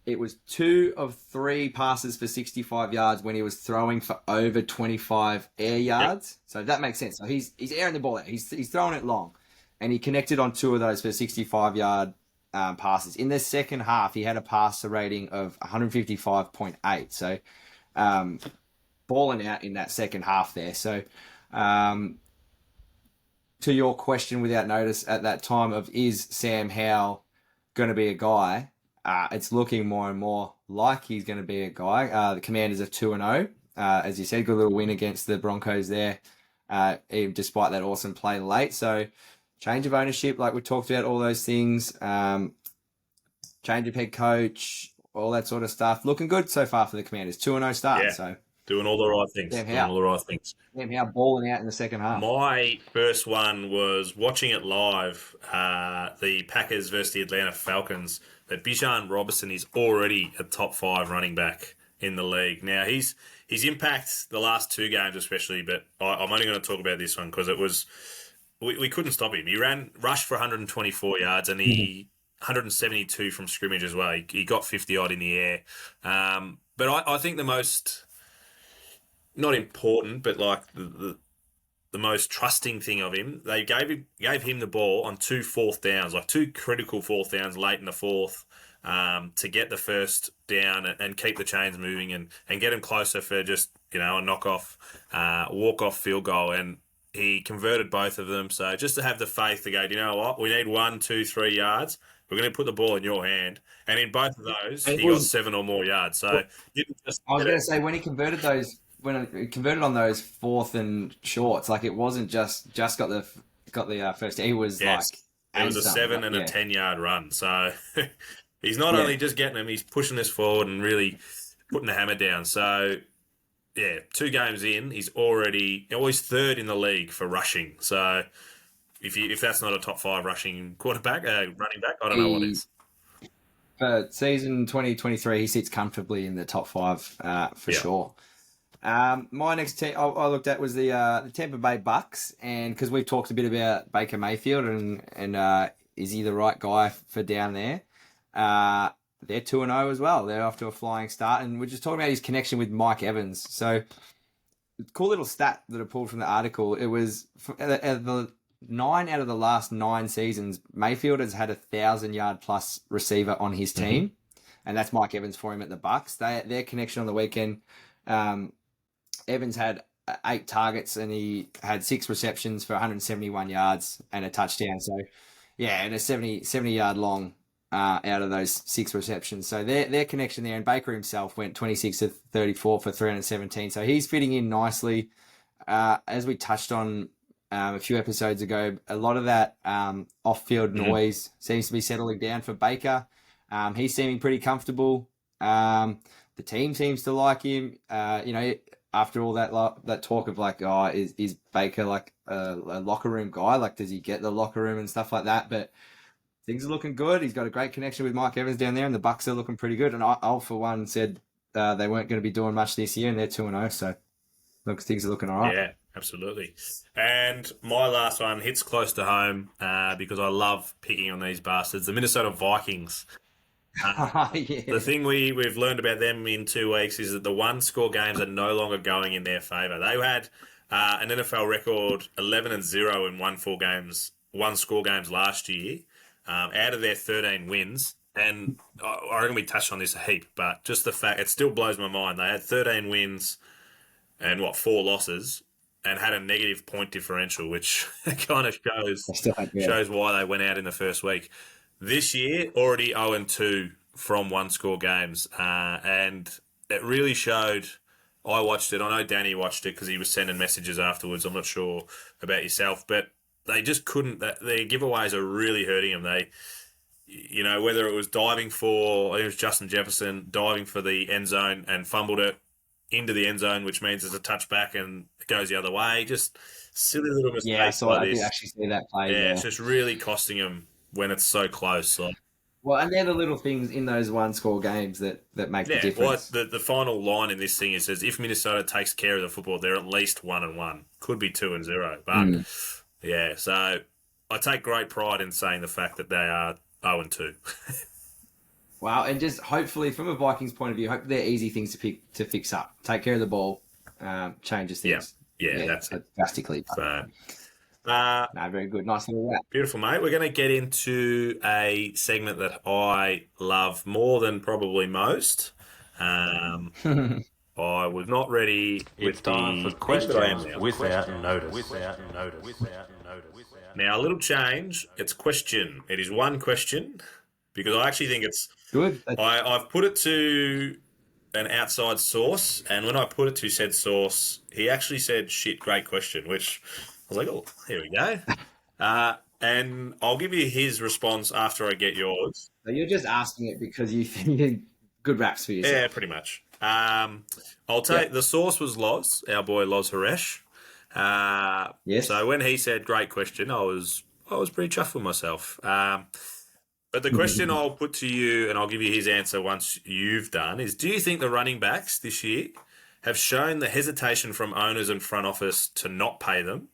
S1: it was 2 of 3 passes for 65 yards when he was throwing for over 25 air yards. So that makes sense. So he's airing the ball out. He's throwing it long. And he connected on 2 of those for 65-yard passes. In the second half, he had a passer rating of 155.8. So balling out in that second half there. So to your question without notice at that time of is Sam Howell going to be a guy, it's looking more and more like he's going to be a guy. The Commanders are 2-0. As you said, good little win against the Broncos there, despite that awesome play late. So change of ownership, like we talked about, all those things. Change of head coach, all that sort of stuff. Looking good so far for the Commanders. 2-0 start.
S2: Yeah.
S1: So
S2: Doing all the right things.
S1: Sam Howell balling out in the second half.
S2: My first one was watching it live, the Packers versus the Atlanta Falcons, that Bijan Robinson is already a top 5 running back in the league. Now, his impact the last 2 games especially, but I'm only going to talk about this one because it was we couldn't stop him. He rushed for 124 yards and he 172 from scrimmage as well. He got 50-odd in the air. But I think the most... not important, but like the most trusting thing of him, they gave him the ball on 2 fourth downs, like 2 critical fourth downs late in the fourth, to get the first down and keep the chains moving and get him closer for just, a knockoff, walk-off field goal. And he converted both of them. So just to have the faith to go, you know what, we need 1, 2, 3 yards. We're going to put the ball in your hand. And in both of those, he got 7 or more yards. So you didn't just...
S1: I was going to say, when he converted those... when it converted on those 4th and shorts, like it wasn't just got the first. He was it
S2: was a 7 and a 10-yard run. So he's not only just getting them, he's pushing this forward and really putting the hammer down. So 2 games in, he's already he's 3rd in the league for rushing. So if that's not a top 5 rushing running back, I don't know what is.
S1: For season 2023, he sits comfortably in the top 5 for sure. My next team I looked at was the Tampa Bay Bucks, and because we've talked a bit about Baker Mayfield and is he the right guy for down there? They're 2-0 as well. They're off to a flying start, and we're just talking about his connection with Mike Evans. So, cool little stat that I pulled from the article. It was the 9 out of the last 9 seasons, Mayfield has had 1,000-yard plus receiver on his team, and that's Mike Evans for him at the Bucks. Their connection on the weekend. Evans had 8 targets and he had 6 receptions for 171 yards and a touchdown. So, and a 70-yard long out of those 6 receptions. So their connection there. And Baker himself went 26 of 34 for 317. So he's fitting in nicely. As we touched on a few episodes ago, a lot of that off-field noise seems to be settling down for Baker. He's seeming pretty comfortable. The team seems to like him. after all that talk of like, oh, is Baker like a locker room guy? Like, does he get the locker room and stuff like that? But things are looking good. He's got a great connection with Mike Evans down there, and the Bucks are looking pretty good. And I for one, said they weren't going to be doing much this year, and they're 2-0. So, things are looking all right.
S2: Yeah, absolutely. And my last one hits close to home because I love picking on these bastards. The Minnesota Vikings.
S1: Yeah.
S2: The thing we've learned about them in 2 weeks is that the one-score games are no longer going in their favour. They had an NFL record 11-0 in one-score games last year. Out of their 13 wins, and I reckon we touched on this a heap, but just the fact, it still blows my mind. They had 13 wins and 4 losses, and had a negative point differential, which kind of shows why they went out in the first week. This year, already 0-2 from one-score games, and it really showed. I watched it. I know Danny watched it because he was sending messages afterwards. I'm not sure about yourself, but they just couldn't. Their giveaways are really hurting them. They, whether it was diving for, I think it was Justin Jefferson diving for the end zone and fumbled it into the end zone, which means it's a touchback and it goes the other way. Just silly little mistakes.
S1: Yeah, so I
S2: this.
S1: did actually see that play.
S2: Yeah, it's just really costing them when it's so close.
S1: Well, and they're the little things in those one-score games that make the difference.
S2: Well, the final line in this thing is says if Minnesota takes care of the football, they're at least 1-1. Could be 2-0, but yeah. So I take great pride in saying the fact that they are 0-2.
S1: Wow, and just hopefully from a Vikings point of view, hope they're easy things to fix up. Take care of the ball, changes things.
S2: Yeah, that's
S1: drastically.
S2: So,
S1: no, very good. Nice little wrap.
S2: Beautiful, mate. We're going to get into a segment that I love more than probably most. I was not ready with the questions without notice. Now, a little change. It's question. It is one question because I actually think it's
S1: good.
S2: I've put it to an outside source, and when I put it to said source, he actually said, "Shit, great question," which I was like, "Oh, here we go." And I'll give you his response after I get yours.
S1: So you're just asking it because you think good raps for yourself.
S2: Yeah, pretty much. I'll take the source was Loz, our boy Loz Haresh.
S1: Yes.
S2: So when he said great question, I was pretty chuffed with myself. But the question I'll put to you, and I'll give you his answer once you've done, is: do you think the running backs this year have shown the hesitation from owners and front office to not pay them,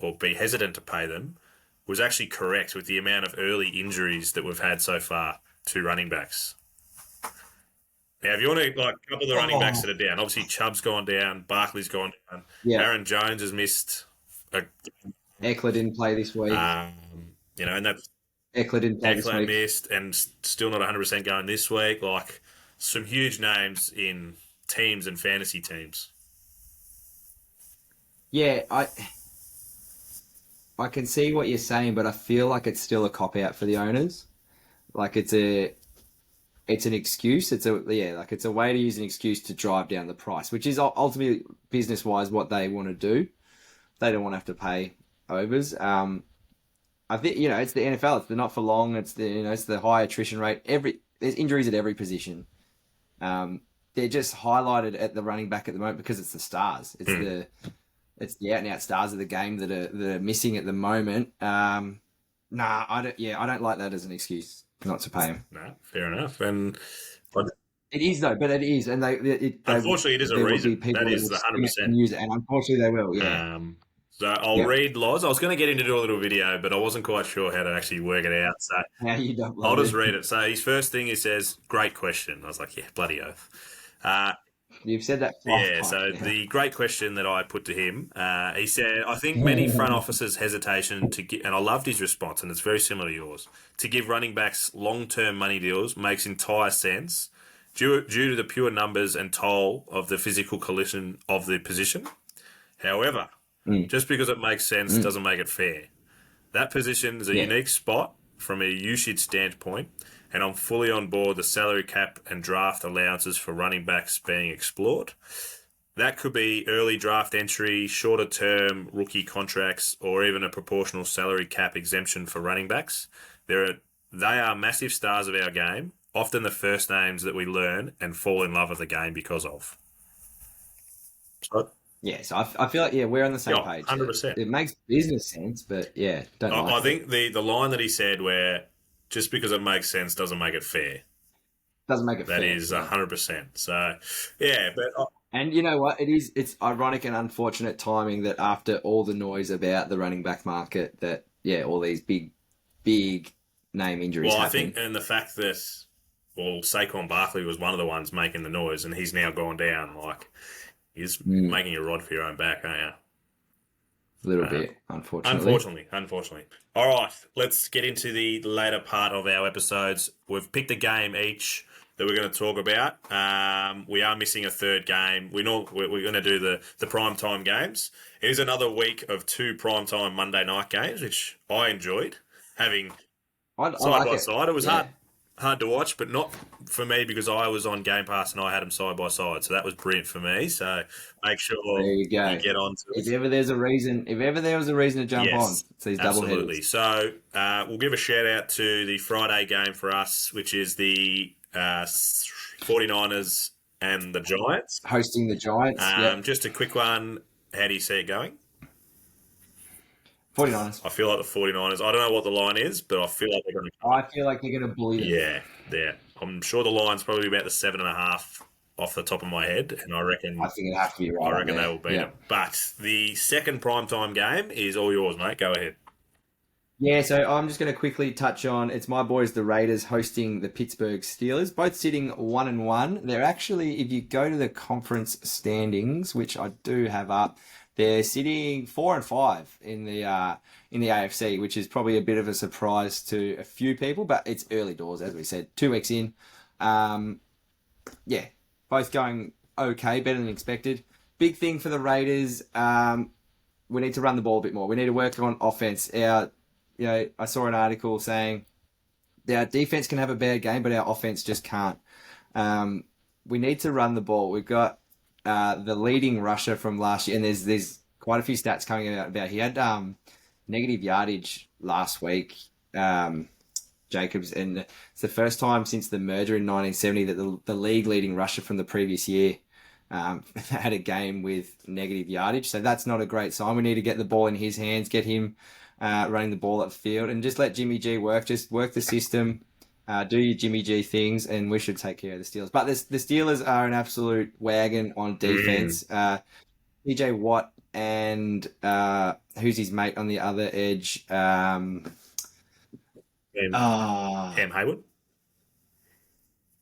S2: or be hesitant to pay them, was actually correct with the amount of early injuries that we've had so far to running backs? Now, if you want to a couple of the running backs that are down, obviously Chubb's gone down, Barkley's gone down, Aaron Jones has missed.
S1: Eckler didn't play this week.
S2: And that's
S1: Eckler didn't play this week.
S2: missed and still not 100% going this week. Some huge names in teams and fantasy teams.
S1: Yeah, I can see what you're saying, but I feel like it's still a cop-out for the owners. It's an excuse. It's a way to use an excuse to drive down the price, which is ultimately business-wise what they want to do. They don't want to have to pay overs. I think it's the NFL. It's the not for long. It's the high attrition rate. There's injuries at every position. They're just highlighted at the running back at the moment because it's the stars. It's the out and out stars of the game that are missing at the moment. I don't like that as an excuse not to pay him.
S2: No, fair enough. And
S1: it is though, but it is, and
S2: unfortunately, it is a reason. That is the 100%.
S1: Use it, and unfortunately, they will. Yeah.
S2: So I'll read Loz. I was going to get him to do a little video, but I wasn't quite sure how to actually work it out. So I'll just read it. So his first thing he says, "Great question." I was like, "Yeah, bloody oath."
S1: You've said that.
S2: The great question that I put to him, he said, "I think many front officers' hesitation to get," and I loved his response, and it's very similar to yours, to give running backs long-term money deals makes entire sense due to the pure numbers and toll of the physical collision of the position. However, just because it makes sense doesn't make it fair. That position is a unique spot from a usage standpoint, and I'm fully on board the salary cap and draft allowances for running backs being explored. That could be early draft entry, shorter term rookie contracts, or even a proportional salary cap exemption for running backs. They are massive stars of our game, often the first names that we learn and fall in love with the game because of. So,
S1: Yeah, so I feel like we're on the same
S2: yeah,
S1: page.
S2: 100%.
S1: It makes business sense, but don't like
S2: I
S1: it.
S2: think the line that he said, where just because it makes sense doesn't make it fair.
S1: Doesn't make it
S2: That
S1: fair.
S2: is
S1: Yeah.
S2: 100%. So, yeah, but
S1: And you know what? It's ironic and unfortunate timing that after all the noise about the running back market, that all these big name injuries
S2: well, I
S1: happen.
S2: think, and the fact that Saquon Barkley was one of the ones making the noise, and he's now gone down. Like, he's making a rod for your own back, aren't you?
S1: A little bit, unfortunately.
S2: Unfortunately. All right, let's get into the later part of our episodes. We've picked a game each that we're going to talk about. We are missing a third game. We're going to do the primetime games. It is another week of 2 primetime Monday night games, which I enjoyed having
S1: I
S2: side
S1: like
S2: by
S1: it.
S2: side. It was
S1: Yeah.
S2: hard to watch, but not for me because I was on Game Pass and I had them side by side. So that was brilliant for me. So make sure
S1: There you go.
S2: get on to it.
S1: If ever there was a reason to jump on, it's these double
S2: absolutely.
S1: headers.
S2: So we'll give a shout out to the Friday game for us, which is the 49ers and the Giants.
S1: Hosting the Giants.
S2: Just a quick one. How do you see it going?
S1: 49ers.
S2: I feel like the 49ers, I don't know what the line is, but I feel like they're going to...
S1: I feel like they're going to bully them.
S2: Yeah. I'm sure the line's probably about the 7.5 off the top of my head, and I reckon
S1: it'd have to be right.
S2: I reckon they will beat them. But the second primetime game is all yours, mate. Go ahead.
S1: Yeah, so I'm just going to quickly touch on, it's my boys, the Raiders, hosting the Pittsburgh Steelers, both sitting 1-1. They're actually, if you go to the conference standings, which I do have up, they're sitting 4-5 in the AFC, which is probably a bit of a surprise to a few people, but it's early doors, as we said, 2 weeks in. Both going okay, better than expected. Big thing for the Raiders, we need to run the ball a bit more. We need to work on offense. I saw an article saying our defense can have a bad game, but our offense just can't. We need to run the ball. We've got the leading rusher from last year, and there's quite a few stats coming out about. He had negative yardage last week, Jacobs, and it's the first time since the merger in 1970 that the league leading rusher from the previous year had a game with negative yardage. So that's not a great sign. We need to get the ball in his hands, get him running the ball up the field, and just let Jimmy G work. Just work the system, do your Jimmy G things, and we should take care of the Steelers. But the Steelers are an absolute wagon on defense. TJ Watt and who's his mate on the other edge?
S2: Cam Hayward.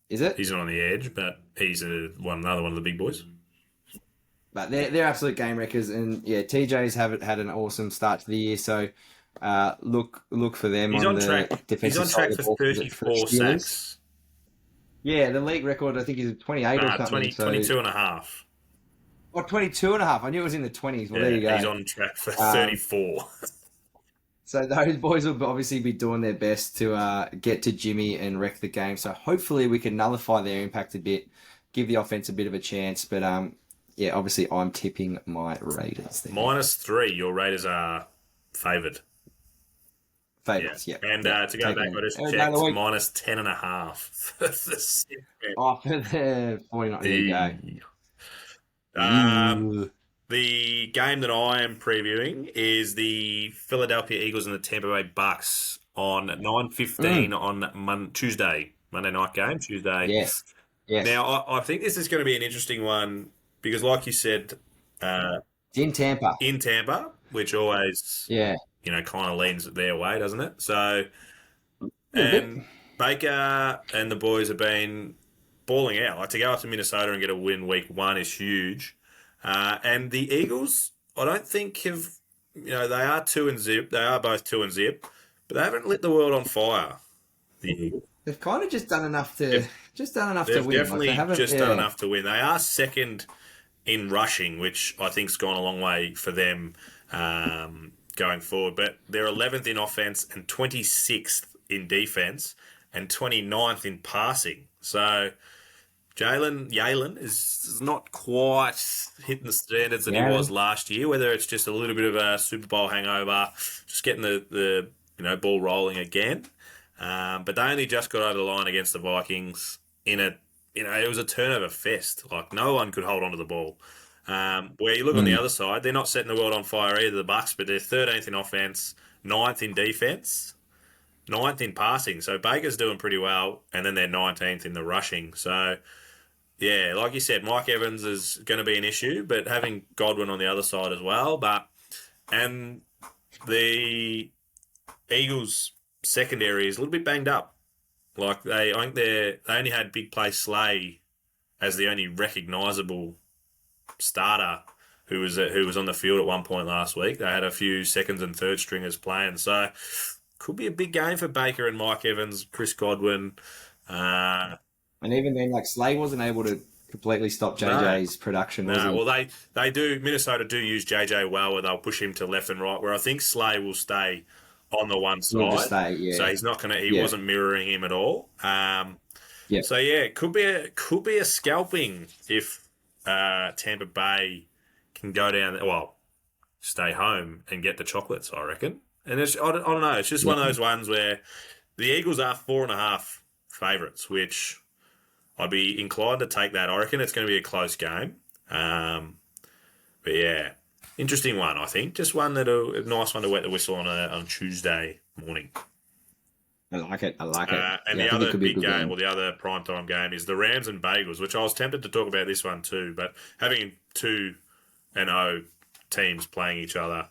S1: Is it?
S2: He's not on the edge, but he's another one of the big boys.
S1: But they're absolute game wreckers, and TJ's had an awesome start to the year. So look for them.
S2: He's on
S1: the
S2: track.
S1: Defensive
S2: He's on track
S1: side
S2: for
S1: of the ball
S2: 34 sacks.
S1: Yeah, the league record I think is 28 or something.
S2: 22 and a half.
S1: Or 22 and a half. I knew it was in the 20s. Well, there you go.
S2: He's on track for 34.
S1: So those boys will obviously be doing their best to get to Jimmy and wreck the game. So hopefully we can nullify their impact a bit, give the offense a bit of a chance. But obviously I'm tipping my Raiders there.
S2: -3. Your Raiders are favoured.
S1: Favourites, yeah.
S2: And to go back, I just checked -10.5 for the Sim bet.
S1: For the 49. There you go.
S2: The game that I am previewing is the Philadelphia Eagles and the Tampa Bay Bucks on 9:15 on Tuesday, Monday night game, Tuesday.
S1: Yes.
S2: Now, I think this is going to be an interesting one because, like you said,
S1: it's in Tampa.
S2: which always kind of leans their way, doesn't it? So, and Baker and the boys have been balling out. Like, to go up to Minnesota and get a win week 1 is huge. And the Eagles, I don't think they are 2-0. They are both 2-0, but they haven't lit the world on fire. The Eagles.
S1: They've kind of just done enough to win.
S2: They've definitely done enough to win. They are second in rushing, which I think's gone a long way for them going forward. But they're 11th in offense and 26th in defense and 29th in passing. So Jalen is not quite hitting the standards that he was last year, whether it's just a little bit of a Super Bowl hangover, just getting the ball rolling again. But they only just got over the line against the Vikings it was a turnover fest. Like, no one could hold onto the ball. Where you look on the other side, they're not setting the world on fire either, the Bucks, but they're 13th in offense, 9th in defense, 9th in passing. So Baker's doing pretty well, and then they're 19th in the rushing. So, yeah, like you said, Mike Evans is going to be an issue, but having Godwin on the other side as well. And the Eagles' secondary is a little bit banged up. Like I think they only had big play Slay as the only recognisable starter who was on the field at one point last week. They had a few seconds and third stringers playing, so could be a big game for Baker and Mike Evans, Chris Godwin.
S1: And even then, like Slay wasn't able to completely stop JJ's production, was he?
S2: Well, they do. Minnesota do use JJ well, where they'll push him to left and right. Where I think Slay will stay on the one side,
S1: He'll just stay, yeah.
S2: So he's not gonna. He wasn't mirroring him at all. So yeah, it could be a scalping if Tampa Bay can go down. Well, stay home and get the chocolates, I reckon. And I don't know. It's just one of those ones where the Eagles are 4.5 favourites, which I'd be inclined to take that. I reckon it's going to be a close game. But yeah, interesting one, I think. Just one a nice one to wet the whistle on Tuesday morning.
S1: I like it. And
S2: the other big game, or the other primetime game, is the Rams and Bagels, which I was tempted to talk about this one too, but having 2-0 teams playing each other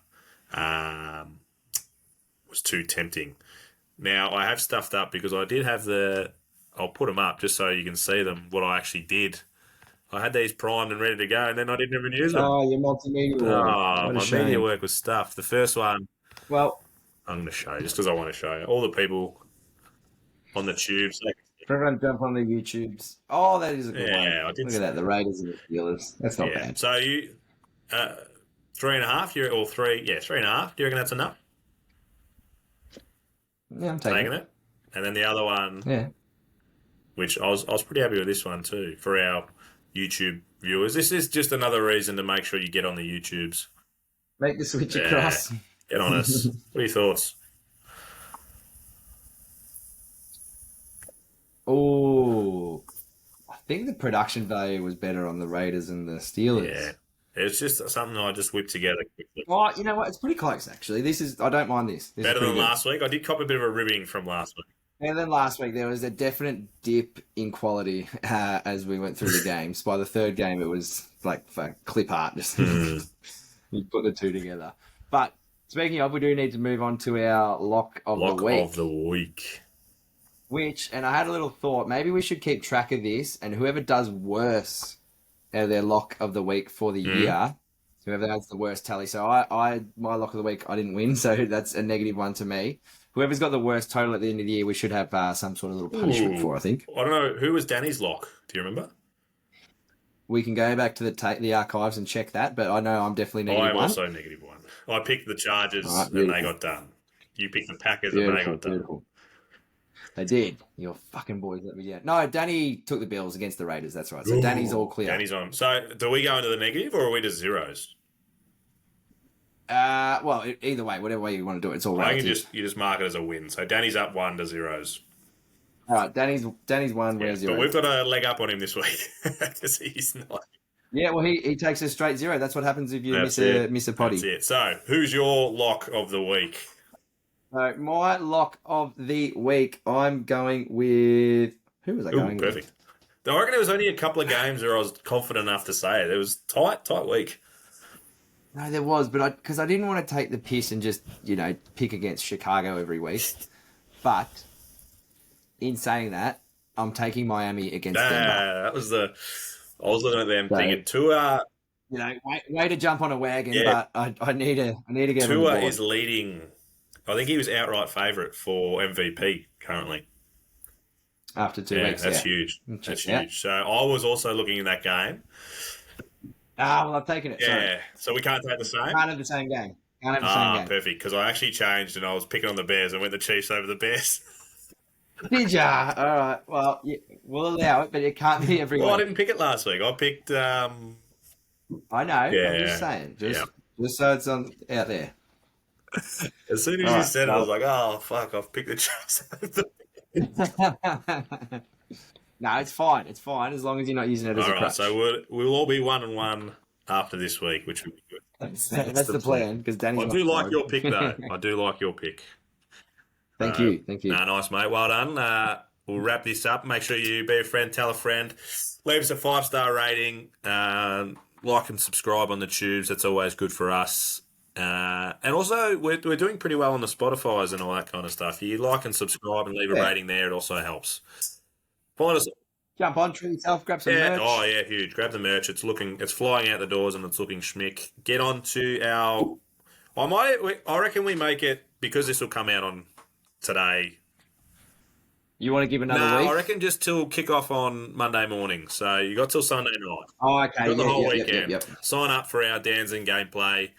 S2: was too tempting. Now, I have stuffed up because I did have I'll put them up just so you can see them, what I actually did. I had these primed and ready to go, and then I didn't even use them.
S1: Oh, your multimedia work.
S2: My media work was stuffed. The first one,
S1: well,
S2: I'm going to show you, just because I want to show you. All the people on the tubes.
S1: Everyone jump on the YouTubes. Oh, that is a good one.
S2: I did.
S1: Look at that, the Raiders and the Steelers. That's not bad.
S2: So you, 3.5, or 3? Yeah, 3.5. Do you reckon that's enough?
S1: Yeah, I'm taking
S2: it. And then the other one, which I was pretty happy with this one too for our YouTube viewers. This is just another reason to make sure you get on the YouTubes.
S1: Make the switch across.
S2: Get on us. What are your thoughts?
S1: Oh, I think the production value was better on the Raiders and the Steelers.
S2: Yeah. It's just something I just whipped together quickly.
S1: Oh, you know what? It's pretty close, actually. I don't mind this.
S2: Better than last week. I did cop a bit of a ribbing from last week.
S1: And then last week, there was a definite dip in quality as we went through the games. By the third game, it was like clip art. Just you put the two together. But speaking of, we do need to move on to our lock of the week. Which, and I had a little thought, maybe we should keep track of this, and whoever does worse out of their lock of the week for the year, whoever has the worst tally. So my lock of the week, I didn't win, so that's a -1 to me. Whoever's got the worst total at the end of the year, we should have some sort of little punishment for, I think.
S2: I don't know. Who was Danny's lock? Do you remember?
S1: We can go back to the archives and check that, but I know I'm definitely -1.
S2: I'm also -1. I picked the Chargers and they got done. You picked the Packers and they got done.
S1: Beautiful. They did. Your fucking boys let me down. No, Danny took the Bills against the Raiders. That's right. So Danny's all clear.
S2: Danny's on. So do we go into the negative or are we just zeros?
S1: Well, either way, whatever way you want to do it, it's all right.
S2: You just mark it as a win. So Danny's up 1 to 0s.
S1: All right, Danny's 1, we're 0.
S2: But we've got a leg up on him this week because he's not.
S1: Yeah, well, he takes a straight 0. That's what happens if you miss a potty.
S2: That's it. So who's your lock of the week?
S1: So my lock of the week, I'm going with... Who was I going with?
S2: Perfect. I reckon there was only a couple of games where I was confident enough to say it. It was tight week.
S1: No, there was, but because I didn't want to take the piss and just, pick against Chicago every week. But in saying that, I'm taking Miami against Denver.
S2: That was I was looking at them thinking Tua.
S1: Way to jump on a wagon, but I need to get
S2: Tua is leading. I think he was outright favourite for MVP currently.
S1: After 2 weeks,
S2: that's huge. That's huge. So I was also looking at that game.
S1: Well, I've taken it.
S2: Yeah,
S1: sorry.
S2: So we can't take the same?
S1: Can't have the same game.
S2: Perfect, because I actually changed and I was picking on the Bears and went the Chiefs over the Bears.
S1: Did ya? All right. Well, we'll allow it, but it can't be every week.
S2: I didn't pick it last week. I picked...
S1: I know. Yeah. I'm just saying. Just so it's out there.
S2: As soon as you said it, I was like, oh, fuck, I've picked the Chiefs.
S1: No, it's fine. It's fine as long as you're not using it as a crutch.
S2: So we'll all be 1-1 after this week, which would be good.
S1: That's the plan, because Danny's
S2: I
S1: not
S2: do like
S1: broke.
S2: your pick, though. I do like your pick.
S1: Thank you.
S2: Nah, nice, mate. Well done. We'll wrap this up. Make sure you be a friend, tell a friend. Leave us a 5-star rating. Like and subscribe on the tubes. That's always good for us. And also, we're doing pretty well on the Spotify's and all that kind of stuff. You like and subscribe and leave a rating there. It also helps. Find us.
S1: Jump on, treat yourself, grab some merch.
S2: Oh yeah, huge. Grab the merch. It's flying out the doors and it's looking schmick. Get on to our. I reckon we make it, because this will come out on today.
S1: You want to give another week?
S2: I reckon just till kick off on Monday morning. So you got till Sunday night.
S1: Oh, okay.
S2: You got the whole weekend.
S1: Yep.
S2: Sign up for our Danzen gameplay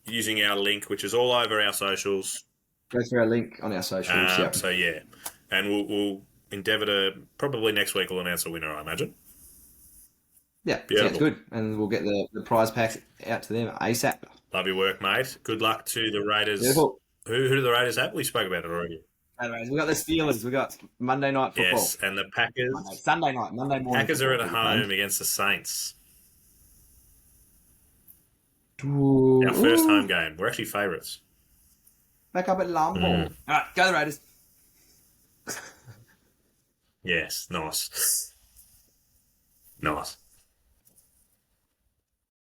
S2: using our link, which is all over our socials.
S1: Go through our link on our socials. Yep.
S2: So yeah, and we'll endeavour to, probably next week we'll announce a winner, I imagine.
S1: Yeah,
S2: Beautiful.
S1: sounds good. And we'll get the prize packs out to them ASAP.
S2: Love your work, mate. Good luck to the Raiders.
S1: Beautiful.
S2: Who do the Raiders have? We spoke about it already.
S1: Anyways, we got the Steelers. We got Monday night football.
S2: Yes, and the Packers.
S1: Sunday night, Monday morning.
S2: Packers are at home against the Saints.
S1: Ooh.
S2: Our first home game. We're actually favourites.
S1: Back up at Lambeau. All right, go the Raiders.
S2: Yes, nice. Nice.